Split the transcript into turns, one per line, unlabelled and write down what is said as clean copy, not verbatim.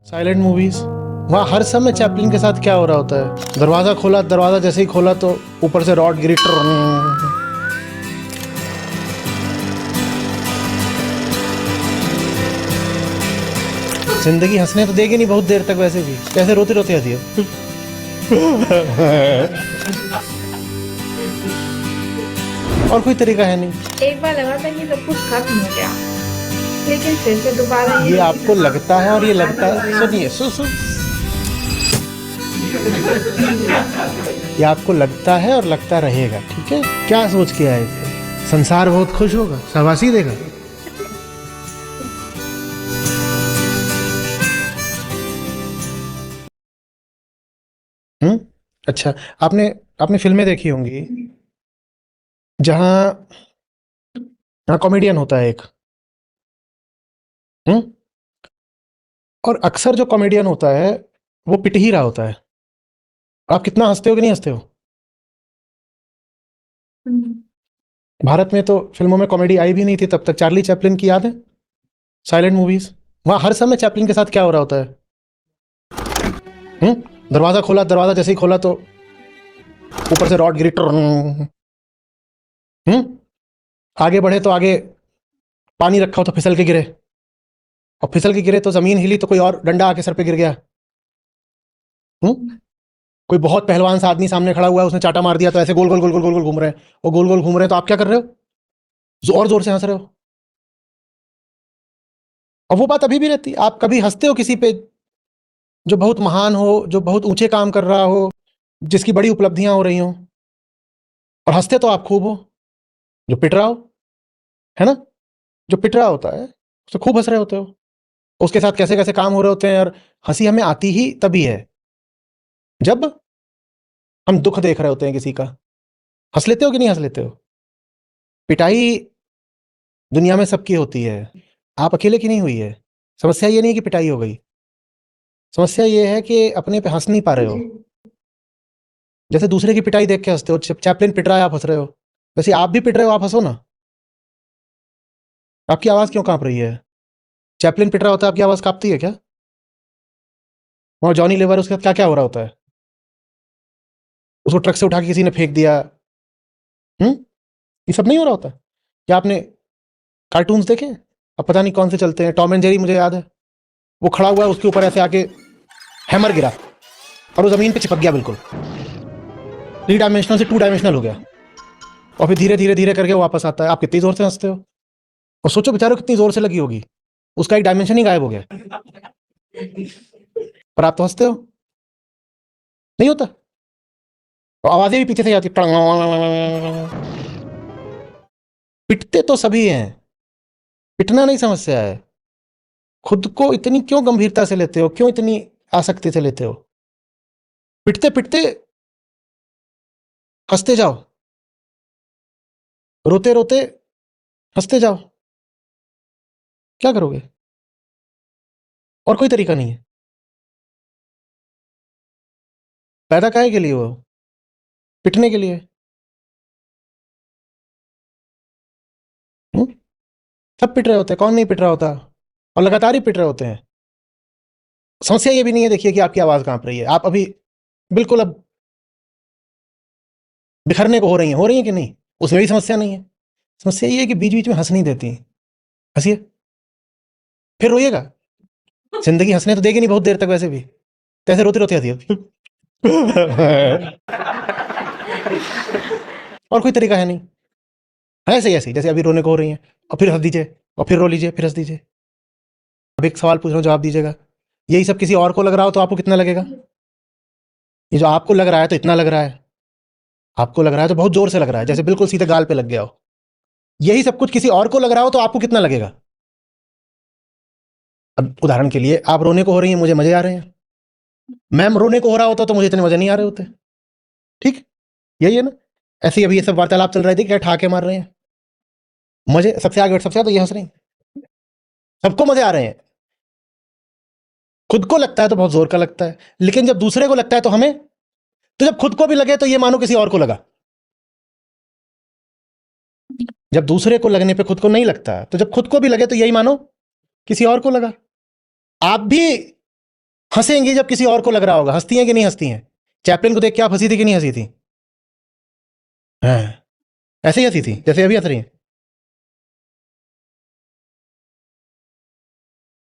Silent movies, वहाँ हर समय Chaplin के साथ क्या हो रहा होता है? दरवाजा खोला, दरवाजा जैसे ही खोला तो ऊपर से रॉड गिरी। जिंदगी हंसने तो देगी नहीं बहुत देर तक, वैसे भी कैसे रोते रोते हंसी है। और कोई तरीका है नहीं।
एक बार लगा था कि सब कुछ खत्म हो गया, लेकिन फिर से दोबारा
ये आपको लगता है और ये लगता है। सुनिए, ये आपको लगता है और लगता रहेगा, ठीक है? क्या सोच के आए थे? संसार बहुत खुश होगा, शाबाशी देगा। अच्छा, आपने आपने फिल्में देखी होंगी जहाँ कॉमेडियन होता है एक। हम्म और अक्सर जो कॉमेडियन होता है वो पिट ही रहा होता है। आप कितना हंसते हो कि नहीं हंसते हो? भारत में तो फिल्मों में कॉमेडी आई भी नहीं थी तब तक। चार्ली चैपलिन की याद है? साइलेंट मूवीज, वहां हर समय चैपलिन के साथ क्या हो रहा होता है? दरवाजा खोला, दरवाजा जैसे ही खोला तो ऊपर से रॉड गिरी। आगे बढ़े तो आगे पानी रखा हो तो फिसल के गिरे, और फिसल के गिरे तो जमीन हिली तो कोई और डंडा आके सर पे गिर गया। कोई बहुत पहलवान सा आदमी सामने खड़ा हुआ है, उसने चाटा मार दिया तो ऐसे गोल गोल गोल गोल गोल गोल घूम रहे हैं, और गोल गोल घूम रहे हैं तो आप क्या कर रहे हो? और जोर से हंस रहे हो। और वो बात अभी भी रहती है। आप कभी हंसते हो किसी पे जो बहुत महान हो, जो बहुत ऊंचे काम कर रहा हो, जिसकी बड़ी उपलब्धियां हो रही हो, और हंसते तो आप खूब हो। जो पिट रहा हो, है ना, जो पिट रहा होता है उससे खूब हंस रहे होते हो। उसके साथ कैसे कैसे काम हो रहे होते हैं, और हंसी हमें आती ही तभी है जब हम दुख देख रहे होते हैं किसी का। हंस लेते हो कि नहीं हंस लेते हो? पिटाई दुनिया में सबकी होती है, आप अकेले की नहीं हुई है। समस्या ये नहीं है कि पिटाई हो गई, समस्या ये है कि अपने पे हंस नहीं पा रहे हो। जैसे दूसरे की पिटाई देख के हंसते हो, चैपलिन पिट रहा है आप हंस रहे हो, वैसे आप भी पिट रहे हो, आप हंसो ना। आपकी आवाज क्यों कांप रही है? चैपलिन पिट रहा होता है, आपकी आवाज कांपती है क्या? और जॉनी लीवर, उसके साथ क्या क्या हो रहा होता है? उसको ट्रक से उठा के किसी ने फेंक दिया। ये सब नहीं हो रहा होता? क्या आपने कार्टून्स देखे? अब पता नहीं कौन से चलते हैं, टॉम एंड जेरी मुझे याद है। वो खड़ा हुआ है, उसके ऊपर ऐसे आके हैमर गिरा और वो जमीन पे चिपक गया, बिल्कुल 3 डायमेंशनल से 2 डायमेंशनल हो गया, और फिर धीरे धीरे धीरे करके वो वापस आता है। आप कितनी जोर से हंसते हो, और सोचो बेचारे कितनी जोर से लगी होगी, उसका एक डायमेंशन ही गायब हो गया, पर आप तो हंसते हो। नहीं होता? और आवाजें भी पीछे से आती। पिटते तो सभी हैं, पिटना नहीं समस्या है। खुद को इतनी क्यों गंभीरता से लेते हो, क्यों इतनी आसक्ति से लेते हो? पिटते पिटते हंसते जाओ, रोते रोते हंसते जाओ। क्या करोगे? और कोई तरीका नहीं है। पैदा काहे के लिए हो? पिटने के लिए। हुँ? सब पिट रहे होते हैं, कौन नहीं पिट रहा होता? और लगातार ही पिट रहे होते हैं। समस्या ये भी नहीं है, देखिए, कि आपकी आवाज कांप रही है। आप अभी बिल्कुल अब बिखरने को हो रही है कि नहीं? उसमें भी समस्या नहीं है। समस्या ये है कि बीच बीच में हंस नहीं देती। हंसिए, फिर रोइएगा। जिंदगी हंसने तो देगी नहीं बहुत देर तक, वैसे भी कैसे रोते रोते हंसिए। और कोई तरीका है नहीं। ऐसे ही ऐसे ही जैसे अभी रोने को हो रही हैं, और फिर हंस दीजिए, और फिर रो लीजिए, फिर हंस दीजिए। अब एक सवाल पूछ रहा हूँ, जवाब दीजिएगा। यही सब किसी और को लग रहा हो तो आपको कितना लगेगा? ये जो आपको लग रहा है तो इतना लग रहा है, आपको लग रहा है तो बहुत जोर से लग रहा है, जैसे बिल्कुल सीधे गाल पे लग गया हो। यही सब कुछ किसी और को लग रहा हो तो आपको कितना लगेगा? अब उदाहरण के लिए आप रोने को हो रही हैं, मुझे मजे आ रहे हैं। मैम रोने को हो रहा होता तो मुझे इतने मजे नहीं आ रहे होते। ठीक, यही है ना? ऐसे ही अभी ये सब वार्तालाप चल रही थी, क्या ठाके मार रहे हैं, मजे सबसे आगे, सबसे ज्यादा ये हंस रही हैं। सबको मजे आ रहे हैं। खुद को लगता है तो बहुत जोर का लगता है, लेकिन जब दूसरे को लगता है तो हमें, तो जब खुद को भी लगे तो ये मानो किसी और को लगा। जब दूसरे को लगने पे खुद को नहीं लगता, तो जब खुद को भी लगे तो यही मानो किसी और को लगा। आप भी हंसेंगी जब किसी और को लग रहा होगा। हंसती हैं कि नहीं हंसती हैं? चैपलिन को देख के आप हंसी थी कि नहीं हंसी थी? हाँ, ऐसे ही हंसी थी जैसे अभी हंस रही हैं।